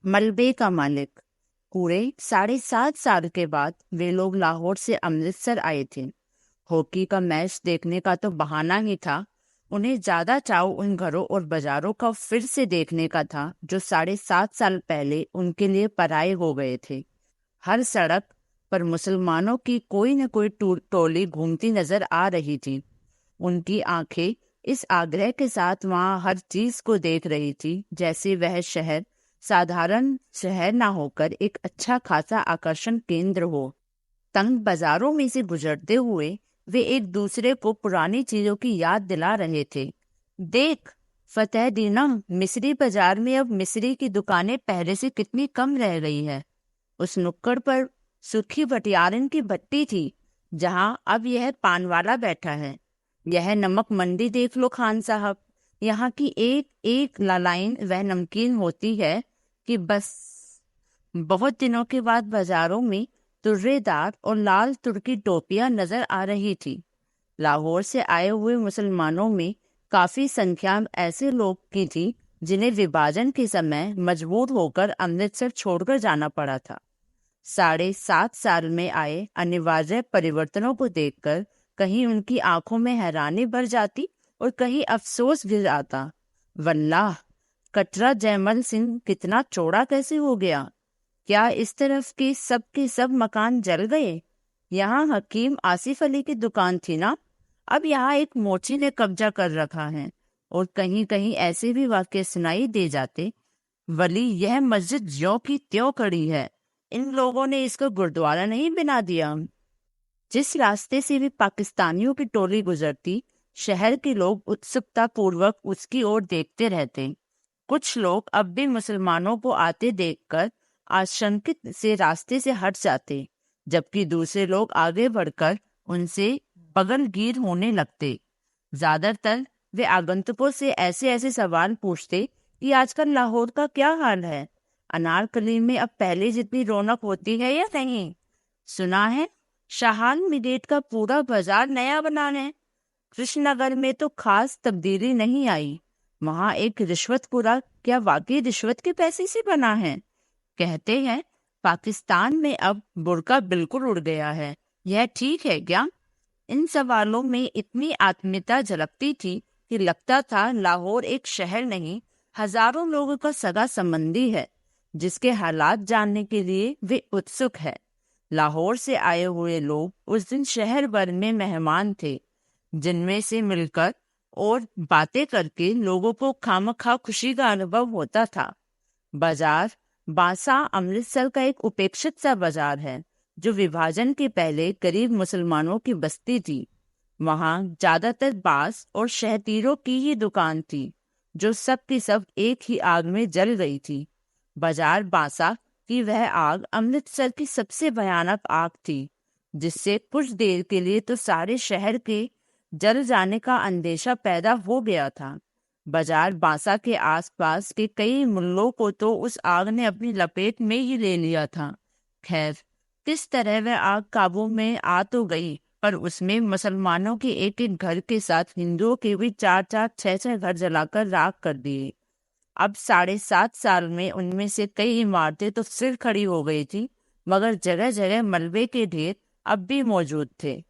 मलबे का मालिक। पूरे 7.5 साल के बाद वे लोग लाहौर से अमृतसर आए थे। हॉकी का मैच देखने का तो बहाना ही था, उन्हें ज्यादा चाव उन घरों और बाजारों का फिर से देखने का था जो 7.5 साल पहले उनके लिए पराये हो गए थे। हर सड़क पर मुसलमानों की कोई न कोई टोली घूमती नजर आ रही थी। उनकी आंखें इस आग्रह के साथ वहां हर चीज को देख रही थी जैसे वह शहर साधारण शहर ना होकर एक अच्छा खासा आकर्षण केंद्र हो। तंग बाजारों में से गुजरते हुए वे एक दूसरे को पुरानी चीजों की याद दिला रहे थे। देख फतेह दीना, मिस्री बाजार में अब मिस्री की दुकानें पहले से कितनी कम रह गई है। उस नुक्कड़ पर सूखी भटियारन की भट्टी थी जहां अब यह पान वाला बैठा है। यह नमक मंडी देख लो खान साहब, यहाँ की एक एक लाइन वह नमकीन होती है कि बस। बहुत दिनों के बाद बाजारों में तुर्रेदार और लाल तुर्की टोपियां नजर आ रही थी। लाहौर से आए हुए मुसलमानों में काफी संख्या ऐसे लोग की थी जिन्हें विभाजन के समय मजबूर होकर अमृतसर छोड़कर जाना पड़ा था। 7.5 साल में आए अनिवार्य परिवर्तनों को देखकर कहीं उनकी आंखों में हैरानी भर जाती और कहीं अफसोस भी आता। वल्लाह, कटरा जयमल सिंह कितना चौड़ा कैसे हो गया। क्या इस तरफ के सब मकान जल गए। यहाँ हकीम आसिफ अली की दुकान थी ना, अब यहाँ एक मोची ने कब्जा कर रखा है। और कहीं कहीं ऐसे भी वाक्य सुनाई दे जाते, वली यह मस्जिद ज्यों की त्यों खड़ी है, इन लोगों ने इसको गुरुद्वारा नहीं बना दिया। जिस रास्ते से भी पाकिस्तानियों की टोली गुजरती, शहर के लोग उत्सुकता पूर्वक उसकी ओर देखते रहते। कुछ लोग अब भी मुसलमानों को आते देखकर आशंकित से रास्ते से हट जाते, जबकि दूसरे लोग आगे बढ़कर उनसे बगलगीर होने लगते। ज्यादातर वे आगंतुकों से ऐसे ऐसे सवाल पूछते कि आजकल लाहौर का क्या हाल है, अनारकली में अब पहले जितनी रौनक होती है या नहीं। सुना है शाहान मिगेट का पूरा बाजार नया बना है। कृष्णनगर में तो खास तब्दीली नहीं आई। वहां एक रिश्वतपुरा क्या वाकई रिश्वत के पैसे से बना है। कहते हैं पाकिस्तान में अब बुर्का बिल्कुल उड़ गया है, यह ठीक है क्या। इन सवालों में इतनी आत्मीयता झलकती थी कि लगता था लाहौर एक शहर नहीं, हजारों लोगों का सगा संबंधी है जिसके हालात जानने के लिए वे उत्सुक है। लाहौर से आए हुए लोग उस दिन शहर भर में मेहमान थे, जिनमें से मिलकर और बातें करके लोगों को खामखा खुशी का अनुभव होता था। बाजार बासा अमृतसर का एक उपेक्षित सा बाजार है जो विभाजन के पहले गरीब मुसलमानों की बस्ती थी। वहां ज्यादातर बांस और शहतीरों की ही दुकान थी जो सब की सब एक ही आग में जल गई थी। बाजार बासा की वह आग अमृतसर की सबसे भयानक आग थी, जिससे कुछ देर के लिए तो सारे शहर के जल जाने का अंदेशा पैदा हो गया था। बाजार बांसा के आसपास के कई मुल्लों को तो उस आग ने अपनी लपेट में ही ले लिया था। खैर, किस तरह वह आग काबू में आ तो गई, पर उसमें मुसलमानों के एक एक घर के साथ हिंदुओं के भी 4-4 6-6 घर जलाकर राख कर दिए। अब 7.5 साल में उनमें से कई इमारतें तो सिर खड़ी हो गई थी, मगर जगह जगह मलबे के ढेर अब भी मौजूद थे।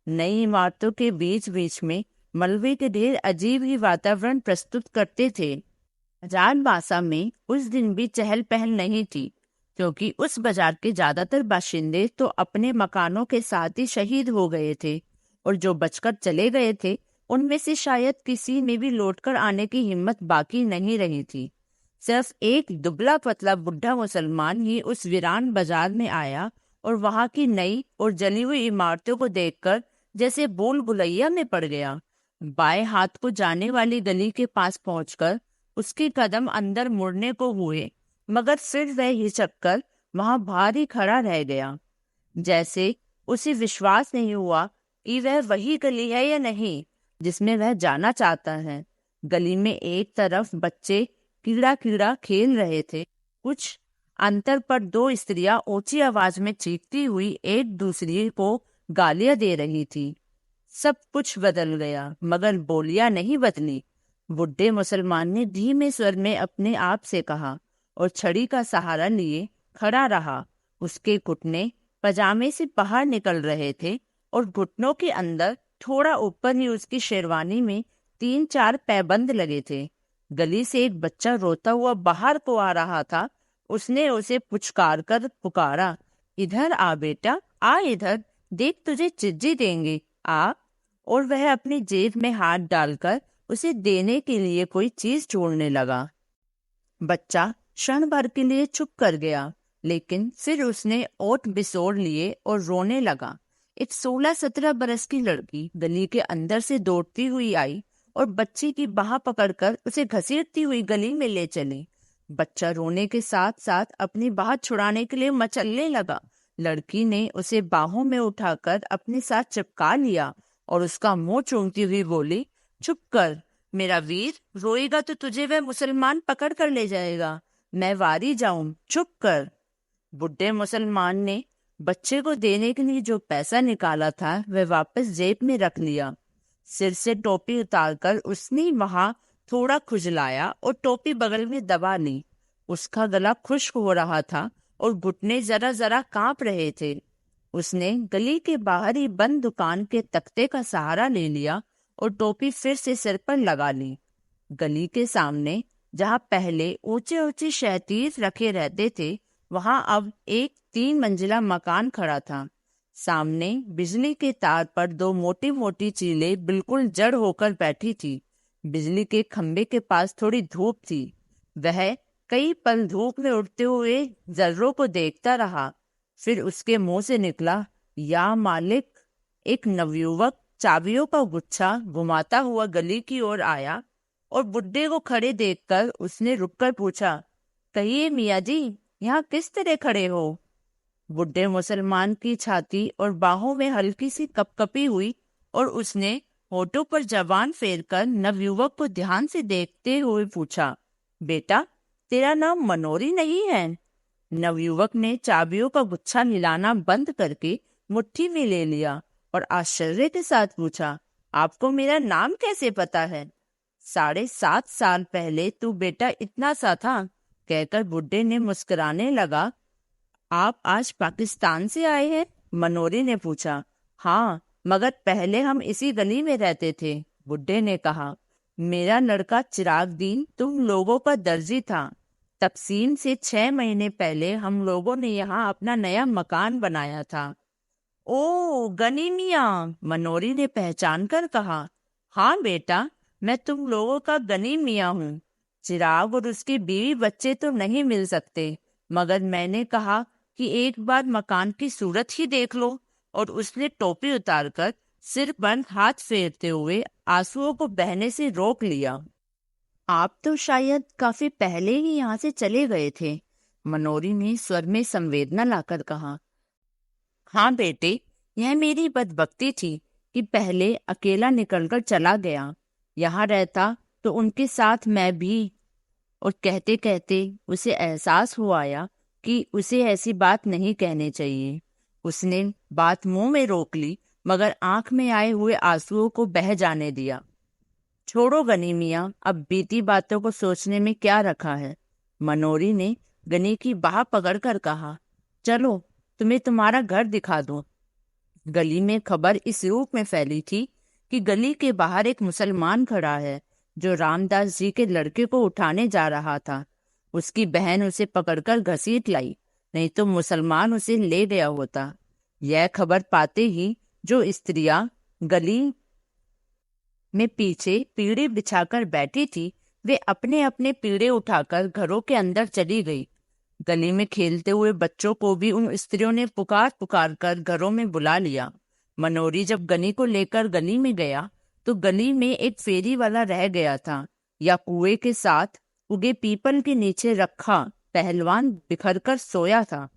नई इमारतों के बीच बीच में मलबे के ढेर अजीब ही वातावरण प्रस्तुत करते थे। बाजार बासा में उस दिन भी चहल पहल नहीं थी, क्योंकि उस बाजार के ज्यादातर बाशिंदे तो अपने मकानों के साथ ही शहीद हो गए थे, और जो बचकर चले गए थे उनमें से शायद किसी में भी लौटकर आने की हिम्मत बाकी नहीं रही थी। सिर्फ एक दुबला पतला बुढ़ा मुसलमान ही उस वीरान बाजार में आया और वहां की नई और जली हुई इमारतों को देखकर जैसे भूल भुलैया में पड़ गया। बाएं हाथ को जाने वाली गली के पास पहुंचकर उसके कदम अंदर मुड़ने को हुए, मगर फिर वह हिचककर वहां बाहर ही खड़ा रह गया, जैसे उसे विश्वास नहीं हुआ कि वह वही गली है या नहीं जिसमें वह जाना चाहता है। गली में एक तरफ बच्चे कीड़ा कीड़ा खेल रहे थे, कुछ अंतर पर दो स्त्रियां ऊंची आवाज में चीखती हुई एक दूसरे को गालियां दे रही थी। सब कुछ बदल गया, मगर बोलियां नहीं बदली। बुढ़े मुसलमान ने धीमे स्वर में अपने आप से कहा, और छड़ी का सहारा लिए खड़ा रहा। उसके घुटने पजामे से बाहर निकल रहे थे और घुटनों के अंदर थोड़ा ऊपर ही उसकी शेरवानी में 3-4 पैबंद लगे थे। गली से एक बच्चा रोता हुआ बाहर को आ रहा था। उसने उसे पुचकार कर पुकारा, इधर आ बेटा, आ इधर, देख तुझे चिज्जी देंगे, आ। और वह अपनी जेब में हाथ डालकर उसे देने के लिए कोई चीज ढूंढने लगा। बच्चा क्षण भर के लिए चुप कर गया, लेकिन फिर उसने ओठ बिसोड़ लिए और रोने लगा। एक 16-17 बरस की लड़की गली के अंदर से दौड़ती हुई आई और बच्चे की बाह पकड़कर उसे घसीटती हुई गली में ले चली। बच्चा रोने के साथ साथ अपनी बाह छुड़ाने के लिए मचलने लगा। लड़की ने उसे बाहों में उठाकर अपने साथ चिपका लिया और उसका मुंह चूमती हुई बोली, चुप कर मेरा वीर, रोएगा तो तुझे वह मुसलमान पकड़ कर ले जाएगा। मैं वारी जाऊं, चुप कर। बुढ़े मुसलमान ने बच्चे को देने के लिए जो पैसा निकाला था वह वापस जेब में रख लिया। सिर से टोपी उतारकर उसने वहां थोड़ा खुजलाया और टोपी बगल में दबा ली। उसका गला खुश्क हो रहा था और घुटने जरा जरा कांप रहे थे। उसने गली के बाहर ही बंद दुकान के तख्ते का सहारा ले लिया और टोपी फिर से सिर पर लगा ली। गली के सामने जहां पहले ऊंचे ऊंचे शहतीर रखे रहते थे, वहां अब एक 3 मंजिला मकान खड़ा था। सामने बिजली के तार पर 2 मोटी मोटी चीलें बिल्कुल जड़ होकर बैठी थी। बिजली के खंबे के पास थोड़ी धूप थी। वह कई पल धूप में उड़ते हुए जर्रों को देखता रहा। फिर उसके मुंह से निकला, या मालिक। एक नवयुवक चाबियों का गुच्छा घुमाता हुआ गली की ओर आया और बुड्ढे को खड़े देखकर उसने रुककर पूछा, कहिए मियाँ जी, यहाँ किस तरह खड़े हो? बुड्ढे मुसलमान की छाती और बाहों में हल्की सी कपकपी हुई और उसने होठों पर जबान फेरकर नवयुवक को ध्यान से देखते हुए पूछा, बेटा, तेरा नाम मनोरी नहीं है? नवयुवक ने चाबियों का गुच्छा मिलाना बंद करके मुट्ठी में ले लिया और आश्चर्य के साथ पूछा, आपको मेरा नाम कैसे पता है? 7.5 साल पहले तू बेटा इतना सा था, कहकर बुड्ढे ने मुस्कुराने लगा। आप आज पाकिस्तान से आए हैं? मनोरी ने पूछा। हाँ, मगर पहले हम इसी गली में रहते थे, बुड्ढे ने कहा। मेरा लड़का चिरागदीन तुम लोगों का दर्जी था। तकसीम से 6 महीने पहले हम लोगों ने यहाँ अपना नया मकान बनाया था। ओ गनी मियाँ, मनोरी ने पहचान कर कहा। हाँ बेटा, मैं तुम लोगों का गनी मियाँ हूँ। चिराग और उसकी बीवी बच्चे तो नहीं मिल सकते, मगर मैंने कहा कि एक बार मकान की सूरत ही देख लो, और उसने टोपी उतारकर सिर पर हाथ फेरते हुए आंसुओं को बहने से रोक लिया। आप तो शायद काफी पहले ही यहाँ से चले गए थे, मनोरी ने स्वर में संवेदना लाकर कहा। हाँ बेटे, यह मेरी बदबख्ती थी कि पहले अकेला निकलकर चला गया। यहाँ रहता तो उनके साथ मैं भी। और कहते कहते उसे एहसास हो आया कि उसे ऐसी बात नहीं कहनी चाहिए। उसने बात मुंह में रोक ली, मगर आंख में आए हुए आंसुओं को बह जाने दिया। छोड़ो गनी मियाँ, अब बीती बातों को सोचने में क्या रखा है, मनोरी ने गनी की बाह पकड़कर कहा। चलो तुम्हें तुम्हारा घर दिखा दूं। गली में खबर इस रूप में फैली थी कि गली के बाहर एक मुसलमान खड़ा है जो रामदास जी के लड़के को उठाने जा रहा था। उसकी बहन उसे पकड़कर घसीट लाई, नहीं तो मुसलमान उसे ले गया होता। यह खबर पाते ही जो स्त्रियां गली में पीछे पीढ़े बिछाकर बैठी थी, वे अपने अपने पीढ़े उठाकर घरों के अंदर चली गई। गली में खेलते हुए बच्चों को भी उन स्त्रियों ने पुकार पुकार कर घरों में बुला लिया। मनोरी जब गनी को लेकर गली में गया तो गली में एक फेरी वाला रह गया था, या कुएं के साथ उगे पीपल के नीचे रखा पहलवान बिखरकर सोया था।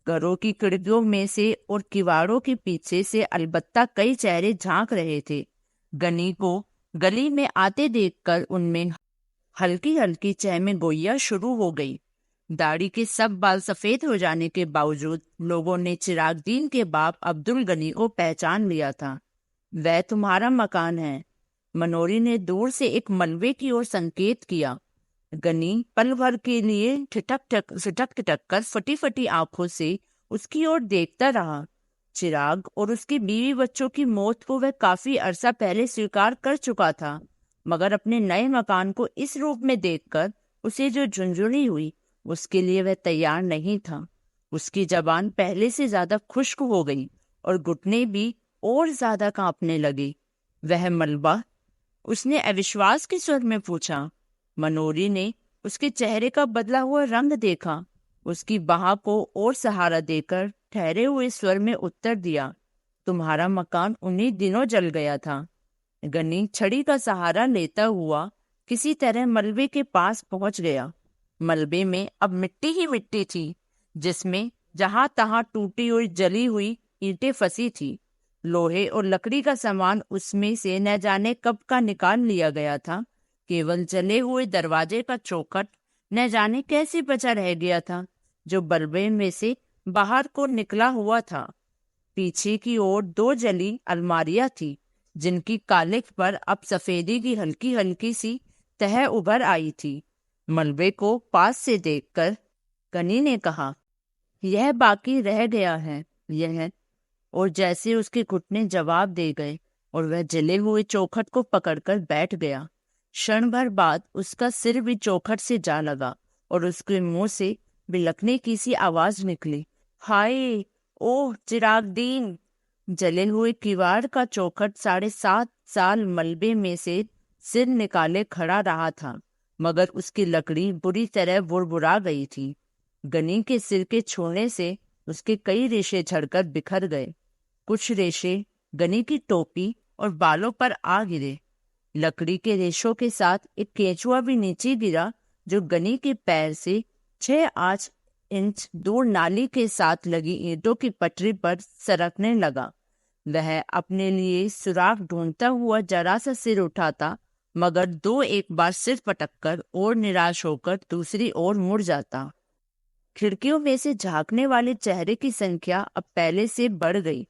घरों की खिड़कियों में से और किवाड़ों के पीछे से अलबत्ता कई चेहरे झांक रहे थे। गनी को गली में आते देखकर उनमें हल्की हल्की चहमे गोइयां शुरू हो गई। दाढ़ी के सब बाल सफेद हो जाने के बावजूद लोगों ने चिरागदीन के बाप अब्दुल गनी को पहचान लिया था। वह तुम्हारा मकान है, मनोरी ने दूर से एक मलबे की ओर संकेत किया। गनी पल भर के लिए ठिठक कर फटी फटी आंखों से उसकी ओर देखता रहा। चिराग और उसके बीवी बच्चों की मौत को वह काफी अरसा पहले स्वीकार कर चुका था, मगर अपने नए मकान को इस रूप में देखकर उसे जो झुंझुनी हुई, उसके लिए वह तैयार नहीं था। उसकी जबान पहले से ज्यादा खुश्क हो गई और घुटने भी और ज्यादा कांपने लगे। वह मलबा? उसने अविश्वास के स्वर में पूछा। मनोरी ने उसके चेहरे का बदला हुआ रंग देखा, उसकी बाह को और सहारा देकर ठहरे हुए स्वर में उत्तर दिया, तुम्हारा मकान उन्हीं दिनों जल गया था। गनी छड़ी का सहारा लेता हुआ किसी तरह मलबे के पास पहुंच गया। मलबे में अब मिट्टी ही मिट्टी थी, जिसमें जहां तहां टूटी और जली हुई ईंटें फंसी थी। लोहे और लकड़ी का सामान उसमें से न जाने कब का निकाल लिया गया था। केवल जले हुए दरवाजे का चौखट न जाने कैसे बचा रह गया था, जो मलबे में से बाहर को निकला हुआ था। पीछे की ओर 2 जली अलमारियां थी, जिनकी कालिख पर अब सफेदी की हल्की हल्की सी तह उभर आई थी। मलबे को पास से देखकर गनी ने कहा, यह बाकी रह गया है, यह। और जैसे उसके घुटने जवाब दे गए और वह जले हुए चौखट को पकड़कर बैठ गया। क्षण भर बाद उसका सिर भी चौखट से जा लगा और उसके मुंह से बिलखने की सी आवाज निकली, हाय, ओह चिरागदीन। जले हुए किवाड़ का चौखट 7.5 साल मलबे में से सिर निकाले खड़ा रहा था, मगर उसकी लकड़ी बुरी तरह बुरबुरा गई थी। गनी के सिर के छूने से उसके कई रेशे झड़कर बिखर गए। कुछ रेशे गनी की टोपी और बालों पर आ गिरे। लकड़ी के रेशों के साथ एक केंचुआ भी नीचे गिरा, जो गनी के पैर से 6-8 इंच दूर नाली के साथ लगी ईंटों की पटरी पर सरकने लगा। वह अपने लिए सुराख ढूंढता हुआ जरा सा सिर उठाता, मगर 2-1 बार सिर पटककर और निराश होकर दूसरी ओर मुड़ जाता। खिड़कियों में से झांकने वाले चेहरे की संख्या अब पहले से बढ़ गई।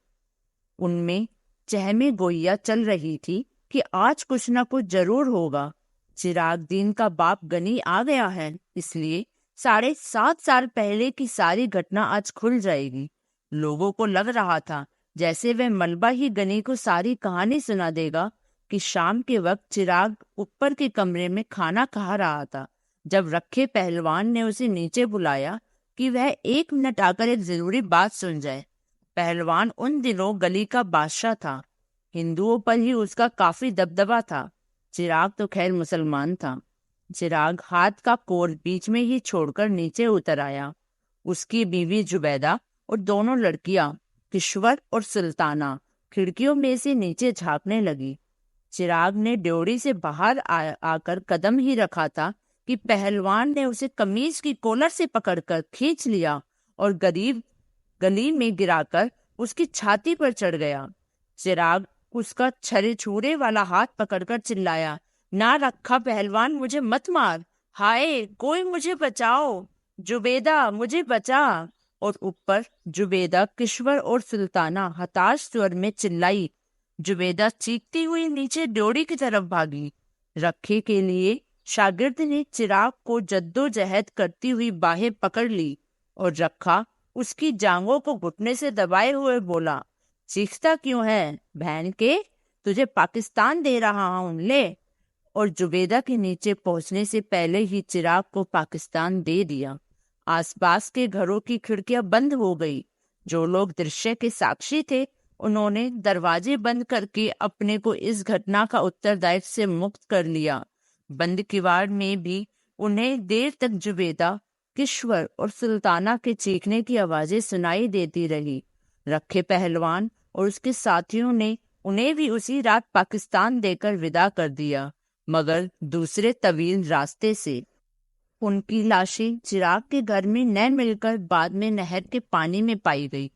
उनमें चहमे गोइया चल रही थी कि आज कुछ न कुछ जरूर होगा। चिरागदीन का बाप गनी आ गया है, इसलिए 7.5 साल पहले की सारी घटना आज खुल जाएगी। लोगों को लग रहा था जैसे वह मलबा ही गनी को सारी कहानी सुना देगा कि शाम के वक्त चिराग ऊपर के कमरे में खाना खा रहा था, जब रखे पहलवान ने उसे नीचे बुलाया कि वह 1 मिनट आकर एक जरूरी बात सुन जाए। पहलवान उन दिनों गली का बादशाह था, हिंदुओं पर ही उसका काफी दबदबा था। चिराग तो खैर मुसलमान था। चिराग हाथ का कोर बीच में ही छोड़कर नीचे उतर आया। उसकी बीवी जुबैदा और दोनों लड़कियां किश्वर और सुल्ताना खिड़कियों में से नीचे झांकने लगी। चिराग ने ड्योढ़ी से बाहर आकर कदम ही रखा था कि पहलवान ने उसे कमीज की कॉलर से पकड़कर खींच लिया और गली में गिराकर उसकी छाती पर चढ़ गया। चिराग उसका छुरे वाला हाथ पकड़कर चिल्लाया, ना रखा पहलवान, मुझे मत मार, हाय कोई मुझे बचाओ, जुबेदा मुझे बचा। और ऊपर जुबेदा, किश्वर और सुल्ताना हताश स्वर में चिल्लाई। जुबेदा चीखती हुई नीचे ड्योढ़ी की तरफ भागी। रखे के लिए शागिर्द ने चिराग को जद्दोजहद करती हुई बाहें पकड़ ली और रखा उसकी जांघों को घुटने से दबाए हुए बोला, चीखता क्यों है बहन के, तुझे पाकिस्तान दे रहा हूं, ले। और जुबेदा के नीचे पहुंचने से पहले ही चिराग को पाकिस्तान दे दिया। आसपास के घरों की खिड़कियां बंद हो गई। जो लोग दृश्य के साक्षी थे, उन्होंने दरवाजे बंद करके अपने को इस घटना का उत्तरदायित्व से मुक्त कर लिया। बंद किवाड़ में भी उन्हें देर तक जुबेदा, किश्वर और सुल्ताना के चीखने की आवाजें सुनाई देती रही। रखे पहलवान और उसके साथियों ने उन्हें भी उसी रात पाकिस्तान देकर विदा कर दिया, मगर दूसरे तवील रास्ते से। उनकी लाशें चिराग के घर में न मिलकर बाद में नहर के पानी में पाई गई।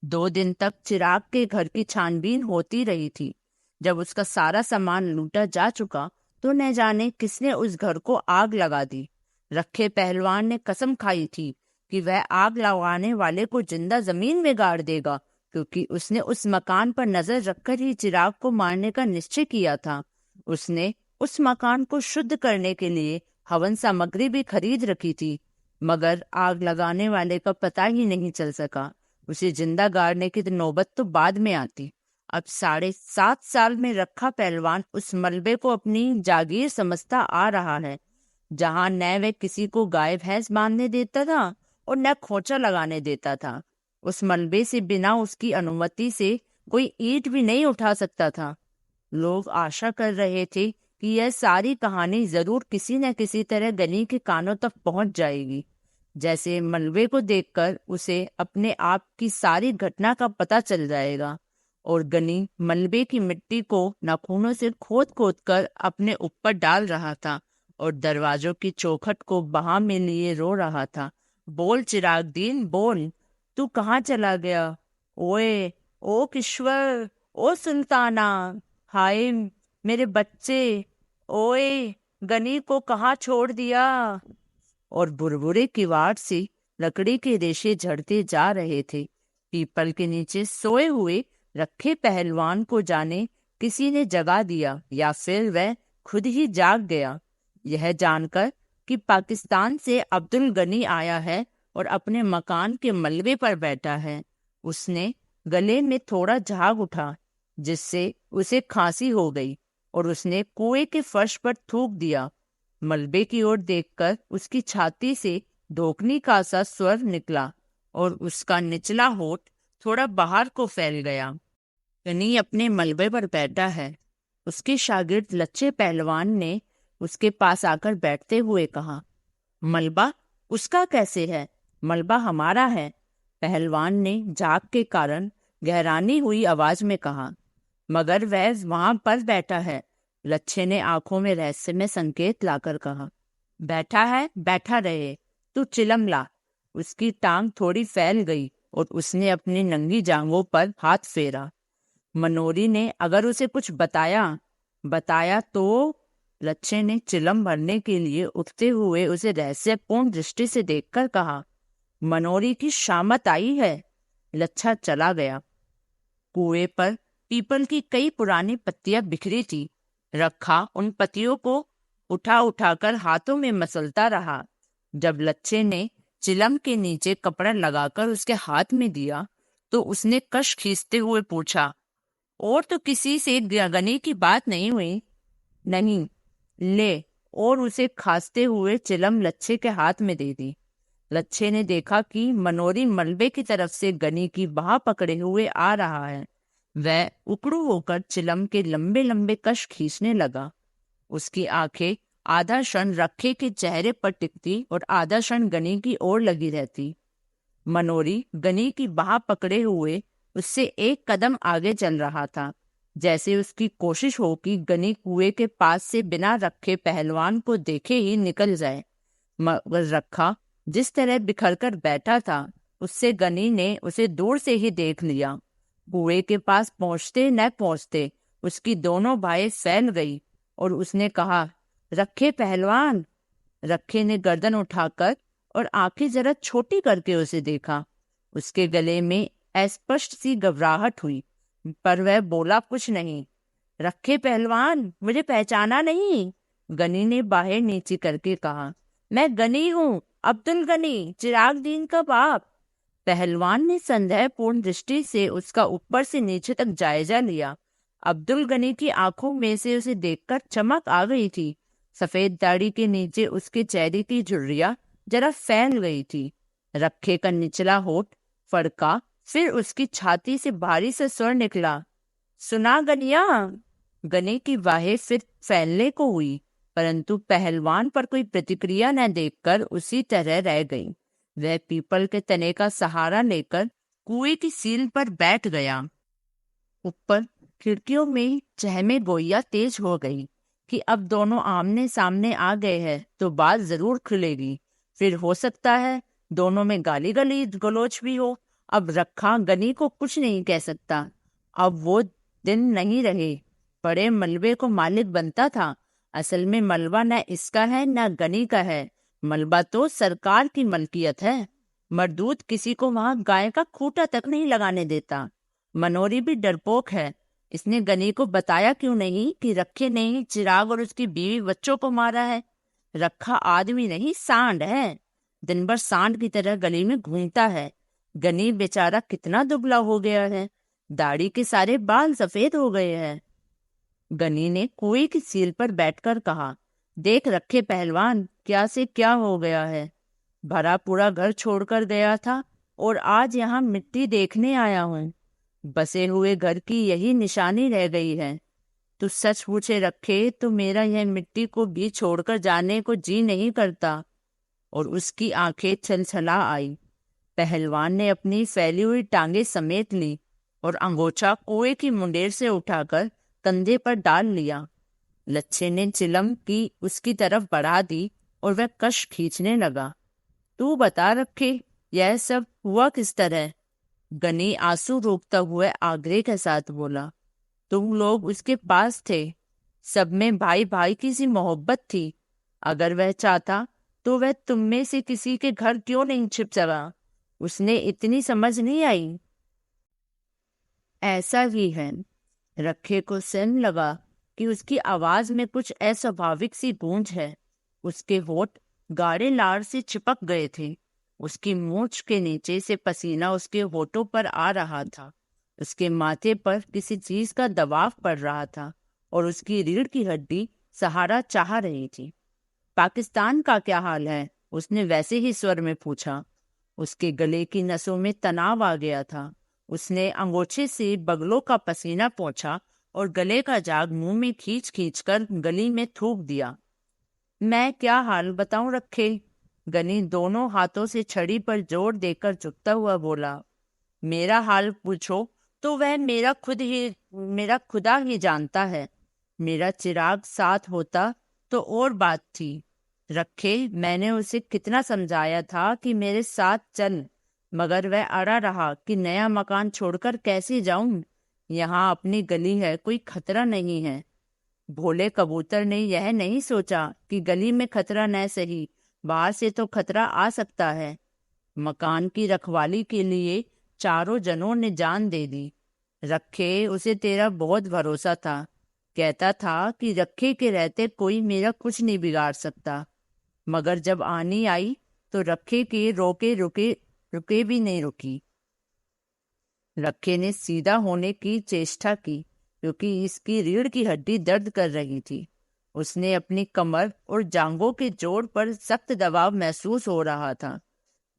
2 दिन तक चिराग के घर की छानबीन होती रही थी। जब उसका सारा सामान लूटा जा चुका तो न जाने किसने उस घर को आग लगा दी। रखे पहलवान ने कसम खाई थी कि वह आग लगाने वाले को जिंदा जमीन में गाड़ देगा, क्योंकि उसने उस मकान पर नजर रखकर ही चिराग को मारने का निश्चय किया था। उसने उस मकान को शुद्ध करने के लिए हवन सामग्री भी खरीद रखी थी, मगर आग लगाने वाले का पता ही नहीं चल सका। उसे जिंदा गाड़ने की नौबत तो बाद में आती। अब 7.5 साल में रखा पहलवान उस मलबे को अपनी जागीर समझता आ रहा है, जहां न वह किसी को गाय भैंस बांधने देता था और न खोचा लगाने देता था। उस मलबे से बिना उसकी अनुमति से कोई ईंट भी नहीं उठा सकता था। लोग आशा कर रहे थे कि यह सारी कहानी जरूर किसी न किसी तरह गनी के कानों तक पहुंच जाएगी। जैसे मलबे को देखकर उसे अपने आप की सारी घटना का पता चल जाएगा, और गनी मलबे की मिट्टी को नाखूनों से खोद खोद कर अपने ऊपर डाल रहा था और दरवाजों की चौखट को बाह में लिए रो रहा था। बोल चिरागदीन बोल, तू कहाँ चला गया? ओए, ओ किश्वर, ओ सुल्ताना, हाय मेरे बच्चे, ओए गनी को कहाँ छोड़ दिया? और बुरबुरे किवाड़ से लकड़ी के रेशे झड़ते जा रहे थे। पीपल के नीचे सोए हुए रखे पहलवान को जाने किसी ने जगा दिया या फिर वह खुद ही जाग गया। यह जानकर कि पाकिस्तान से अब्दुल गनी आया है और अपने मकान के मलबे पर बैठा है, उसने गले में थोड़ा झाग उठा, जिससे उसे खांसी हो गई, और उसने कुएं के फर्श पर थूक दिया। मलबे की ओर देखकर उसकी छाती से धोखनी का सा स्वर निकला और उसका निचला होठ थोड़ा बाहर को फैल गया। गनी अपने मलबे पर बैठा है। उसके शागिर्द लच्छे पहलवान ने उसके पास आकर बैठते हुए कहा, मलबा उसका कैसे है? मलबा हमारा है। पहलवान ने झाग के कारण गहरानी हुई आवाज में कहा, मगर वह वहां पर बैठा है। लच्छे ने आंखों में रहस्यमय संकेत लाकर कहा, बैठा है, बैठा रहे, तू चिलम ला। उसकी टांग थोड़ी फैल गई और उसने अपनी नंगी जांघों पर हाथ फेरा। मनोरी ने अगर उसे कुछ बताया तो? लच्छे ने चिलम भरने के लिए उठते हुए उसे रहस्यपूर्ण दृष्टि से देखकर कहा, मनोरी की शामत आई है। लच्छा चला गया। कुएं पर पीपल की कई पुरानी पत्तियां बिखरी थी। रखा उन पत्तियों को उठा उठाकर हाथों में मसलता रहा। जब लच्छे ने चिलम के नीचे कपड़ा लगाकर उसके हाथ में दिया तो उसने कश खींचते हुए पूछा, और तो किसी से गनी की बात नहीं हुई? नहीं। ले, और उसे खांसते हुए चिलम लच्छे के हाथ में दे दी। लच्छे ने देखा कि मनोरी मलबे की तरफ से गनी की बाह पकड़े हुए आ रहा है। वह उकड़ू होकर चिलम के लंबे लंबे कश खींचने लगा। उसकी आंखें आधा क्षण रखे के चेहरे पर टिकती और आधा क्षण गनी की ओर लगी रहती। मनोरी गनी की बाह पकड़े हुए उससे एक कदम आगे चल रहा था, जैसे उसकी कोशिश हो कि गनी कुएं के पास से बिना रखे पहलवान को देखे ही निकल जाए। मगर रखा जिस तरह बिखर कर बैठा था, उससे गनी ने उसे दूर से ही देख लिया। कुएं के पास पहुंचते न पहुंचते उसकी दोनों बाहें फैल गई और उसने कहा, रखे पहलवान। रखे ने गर्दन उठाकर और आंखें जरा छोटी करके उसे देखा। उसके गले में अस्पष्ट सी घबराहट हुई, पर वह बोला कुछ नहीं। रखे पहलवान, मुझे पहचाना नहीं? गनी ने बाहें नीची करके कहा, मैं गनी हूँ, अब्दुल गनी, चिरागदीन का बाप। पहलवान ने संदेहपूर्ण दृष्टि से उसका ऊपर से नीचे तक जायजा लिया। अब्दुल गनी की आंखों में से उसे देखकर चमक आ गई थी। सफेद दाढ़ी के नीचे उसके चेहरे की झुर्रियां जरा फैल गई थी। रखे का निचला होठ फड़का, फिर उसकी छाती से भारी सा स्वर निकला, सुना गनिया? गने की बाहें फिर फैलने को हुई, परंतु पहलवान पर कोई प्रतिक्रिया न देखकर उसी तरह रह गई। वह पीपल के तने का सहारा लेकर कुएं की सील पर बैठ गया। ऊपर खिड़कियों में चहमे गोइया तेज हो गई कि अब दोनों आमने सामने आ गए हैं तो बात जरूर खुलेगी। फिर हो सकता है दोनों में गाली गलोच भी हो। अब रखा गनी को कुछ नहीं कह सकता। अब वो दिन नहीं रहे। बड़े मलबे को मालिक बनता था। असल में मलबा न इसका है न गनी का है। मलबा तो सरकार की मलकियत है। मरदूद किसी को वहां गाय का खूंटा तक नहीं लगाने देता। मनोरी भी डरपोक है। इसने गनी को बताया क्यों नहीं कि रखे ने चिराग और उसकी बीवी बच्चों को मारा है? रखा आदमी नहीं सांड है, दिन भर सांड की तरह गली में घूमता है। गनी बेचारा कितना दुबला हो गया है, दाढ़ी के सारे बाल सफेद हो गए हैं। गनी ने कुएं की सील पर बैठकर कहा, देख रखे पहलवान, क्या से क्या हो गया है। भरा पूरा घर छोड़कर गया था और आज यहाँ मिट्टी देखने आया हूँ। बसे हुए घर की यही निशानी रह गई है। तू सच पूछे रखे तो मेरा यह मिट्टी को भी छोड़कर जाने को जी नहीं करता। और उसकी आंखें छलछला आई। पहलवान ने अपनी फैली हुई टांगे समेट ली और अंगोछा कुएं की मुंडेर से उठाकर कंधे पर डाल लिया। लच्छे ने चिलम की उसकी तरफ बढ़ा दी और वह कश खींचने लगा। तू बता रखे, यह सब हुआ किस तरह? गनी आंसू रोकता हुआ आग्रह के साथ बोला। तुम लोग उसके पास थे, सब में भाई भाई की सी मोहब्बत थी। अगर वह चाहता तो वह तुम में से किसी के घर क्यों नहीं छिप सका? उसने इतनी समझ नहीं आई। ऐसा ही है। रखे को सहम लगा कि उसकी आवाज में कुछ अस्वाभाविक सी गूंज है। उसके होठ गाढ़े लार से चिपक गए थे। उसकी मूंछ के नीचे से पसीना उसके होठों पर आ रहा था। उसके माथे पर किसी चीज का दबाव पड़ रहा था और उसकी रीढ़ की हड्डी सहारा चाह रही थी। पाकिस्तान का क्या हाल है? उसने वैसे ही स्वर में पूछा। उसके गले की नसों में तनाव आ गया था। उसने अंगोछे से बगलों का पसीना पोंछा और गले का जाग मुंह में खींच खींच कर गली में थूक दिया। मैं क्या हाल बताऊं रखे? गनी दोनों हाथों से छड़ी पर जोर देकर झुकता हुआ बोला। मेरा हाल पूछो तो वह मेरा खुदा ही जानता है। मेरा चिराग साथ होता तो और बात थी। रखे, मैंने उसे कितना समझाया था कि मेरे साथ चल, मगर वह अड़ा रहा कि नया मकान छोड़कर कैसे जाऊं। यहाँ अपनी गली है, कोई खतरा नहीं है। भोले कबूतर ने यह नहीं सोचा कि गली में खतरा न सही, बाहर से तो खतरा आ सकता है। मकान की रखवाली के लिए चारों जनों ने जान दे दी। रखे, उसे तेरा बहुत भरोसा था। कहता था कि रखे के रहते कोई मेरा कुछ नहीं बिगाड़ सकता। मगर जब आनी आई तो रखे के रुके भी नहीं रुकी। रखे ने सीधा होने की चेष्टा की क्योंकि इसकी रीढ़ की हड्डी दर्द कर रही थी। उसने अपनी कमर और जांघों के जोड़ पर सख्त दबाव महसूस हो रहा था।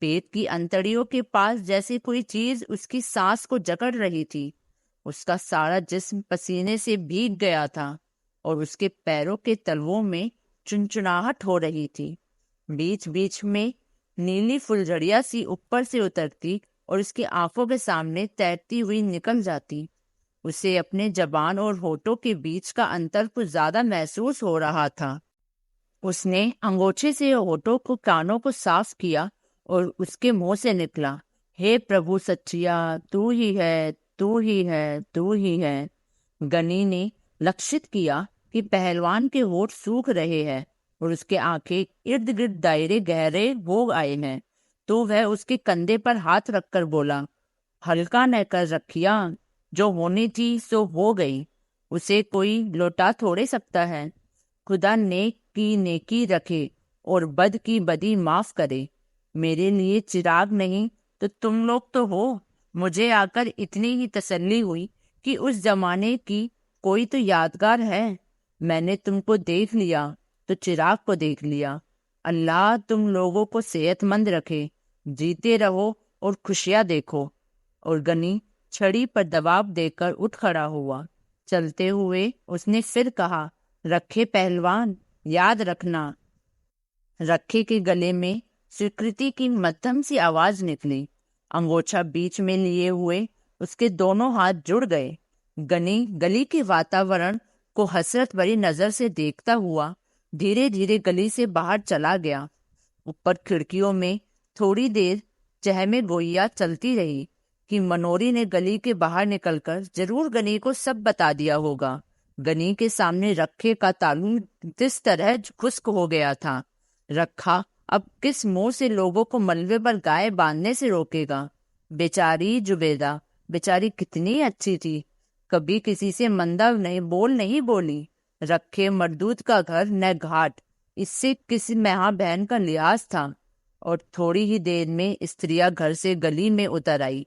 पेट की अंतड़ियों के पास जैसे कोई चीज उसकी सांस को जकड़ रही थी। उसका सारा जिस्म पसीने से भीग गया था और उसके पैरों के तलवों में चुनचुनाहट हो रही थी। बीच बीच में नीली फुलझड़ियां सी ऊपर से उतरती और उसकी आंखों के सामने तैरती हुई निकल जाती। उसे अपने जबान और होठों के बीच का अंतर कुछ ज्यादा महसूस हो रहा था। उसने अंगोछे से होठों को कानों को साफ किया और उसके मुंह से निकला, हे प्रभु सच्चिया, तू ही है, तू ही है, तू ही है। गनी ने लक्षित किया कि पहलवान के होठ सूख रहे हैं और उसके आंखें इर्द गिर्द दायरे गहरे हो आए हैं। तो वह उसके कंधे पर हाथ रखकर बोला, हल्का न कर रखिया, जो होनी थी सो हो गई, उसे कोई लौटा थोड़े सकता है। खुदा नेक की नेकी रखे और बद की बदी माफ करे। मेरे लिए चिराग नहीं तो तुम लोग तो हो। मुझे आकर इतनी ही तसल्ली हुई कि उस जमाने की कोई तो यादगार है। मैंने तुमको देख लिया तो चिराग को देख लिया। अल्लाह तुम लोगों को सेहतमंद रखे, जीते रहो और खुशियां देखो। और गनी छड़ी पर दबाव देकर उठ खड़ा हुआ। चलते हुए उसने फिर कहा, रखे पहलवान, याद रखना। रखे के गले में स्वीकृति की मध्यम सी आवाज निकली। अंगोछा बीच में लिए हुए उसके दोनों हाथ जुड़ गए। गनी गली के वातावरण को हसरत भरी नजर से देखता हुआ धीरे धीरे गली से बाहर चला गया। ऊपर खिड़कियों में थोड़ी देर चहमे गोइया चलती रही कि मनोरी ने गली के बाहर निकलकर जरूर गनी को सब बता दिया होगा। गनी के सामने रखे का तालू किस तरह खुश्क हो गया था। रखा अब किस मुंह से लोगों को मलबे पर गाय बांधने से रोकेगा। बेचारी जुबेदा, बेचारी कितनी अच्छी थी, कभी किसी से मंदा नहीं बोली। रखे मर्दूद का घर न घाट, इससे किसी माँ बहन का लिहाज था। और थोड़ी ही देर में स्त्रियां घर से गली में उतर आई।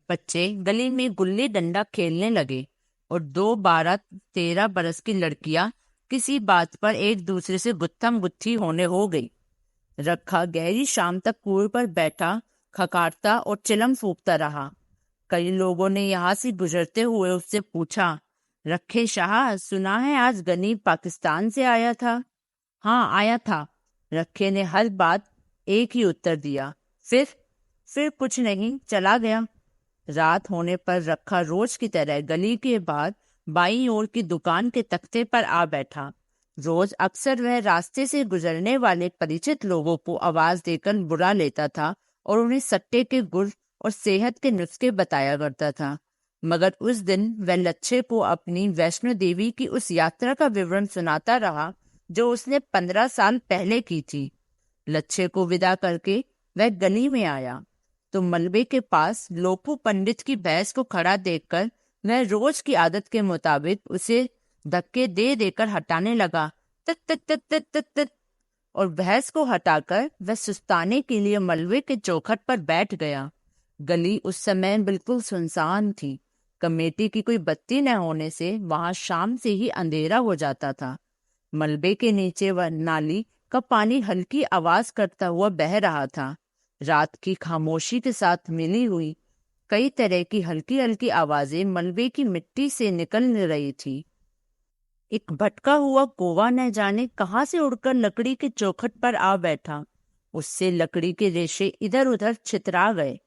बच्चे गली में गुल्ली डंडा खेलने लगे और 12-13 बरस की लड़कियां किसी बात पर एक दूसरे से गुत्थम गुत्थी होने हो गई। रखा गहरी शाम तक कुएं पर बैठा खखारता और चिलम फूंकता रहा। कई लोगों ने यहाँ से गुजरते हुए उससे पूछा, रखे शाह, सुना है आज गनी पाकिस्तान से आया था? हाँ, आया था। रखे ने हर बात एक ही उत्तर दिया। फिर कुछ नहीं, चला गया। रात होने पर रखा रोज की तरह गली के बाद बाईं ओर की दुकान के तख्ते पर आ बैठा। रोज अक्सर वह रास्ते से गुजरने वाले परिचित लोगों को आवाज देकर बुला लेता था और उन्हें सट्टे के गुर और सेहत के नुस्खे बताया करता था। मगर उस दिन वह लच्छे को अपनी वैष्णो देवी की उस यात्रा का विवरण सुनाता रहा जो उसने 15 साल पहले की थी। लच्छे को विदा करके वह गली में आया तो मलबे के पास लोपू पंडित की भैंस को खड़ा देखकर वह रोज की आदत के मुताबिक उसे धक्के दे देकर हटाने लगा। तत तत तत तत तत तत। और भैंस को हटाकर वह सुस्ताने के लिए मलबे के चौखट पर बैठ गया। गली उस समय बिल्कुल सुनसान थी। कमेटी की कोई बत्ती न होने से वहां शाम से ही अंधेरा हो जाता था। मलबे के नीचे वह नाली का पानी हल्की आवाज करता हुआ बह रहा था। रात की खामोशी के साथ मिली हुई कई तरह की हल्की हल्की आवाजें मलबे की मिट्टी से निकल रही थी। एक भटका हुआ कौवा न जाने कहां से उड़कर लकड़ी के चौखट पर आ बैठा। उससे लकड़ी के रेशे इधर उधर छितरा गए।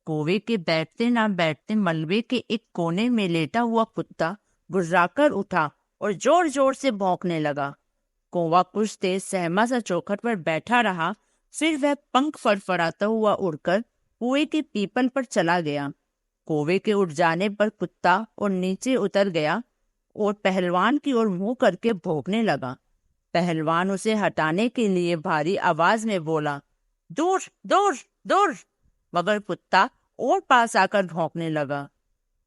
कौवे के बैठते ना बैठते मलबे के एक कोने में लेटा हुआ कुत्ता गुर्राकर उठा और जोर जोर से भौंकने लगा। कौवा कुछ देर सहमा सा चौखट पर बैठा रहा, फिर वह पंख फड़फड़ाता हुआ उड़कर कुएं के पीपल पर चला गया। कौवे के उड़ जाने पर कुत्ता और नीचे उतर गया और पहलवान की ओर मुंह करके भौंकने लगा। पहलवान उसे हटाने के लिए भारी आवाज में बोला, दूर दूर दूर, मगर कुत्ता और पास आकर भौंकने लगा।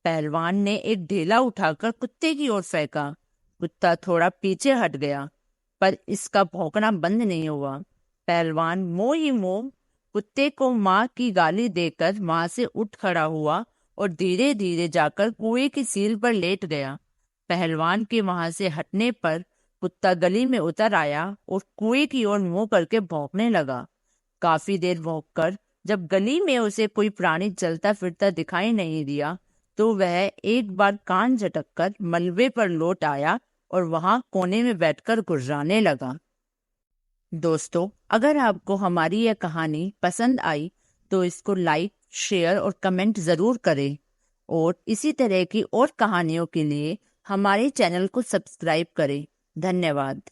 पहलवान ने एक ढेला उठाकर कुत्ते की ओर फेंका। कुत्ता थोड़ा पीछे हट गया, पर इसका भौंकना बंद नहीं हुआ। पहलवान मोह ही मोह कुत्ते को माँ की गाली देकर वहां से उठ खड़ा हुआ और धीरे धीरे जाकर कुएं की सील पर लेट गया। पहलवान के वहां से हटने पर कुत्ता गली में उतर आया और कुएं की ओर मुंह करके भौंकने लगा। काफी देर भौंककर जब गली में उसे कोई प्राणी चलता फिरता दिखाई नहीं दिया तो वह एक बार कान झटककर मलबे पर लौट आया और वहां कोने में बैठकर गुर्राने लगा। दोस्तों, अगर आपको हमारी यह कहानी पसंद आई तो इसको लाइक, शेयर और कमेंट जरूर करें और इसी तरह की और कहानियों के लिए हमारे चैनल को सब्सक्राइब करें। धन्यवाद।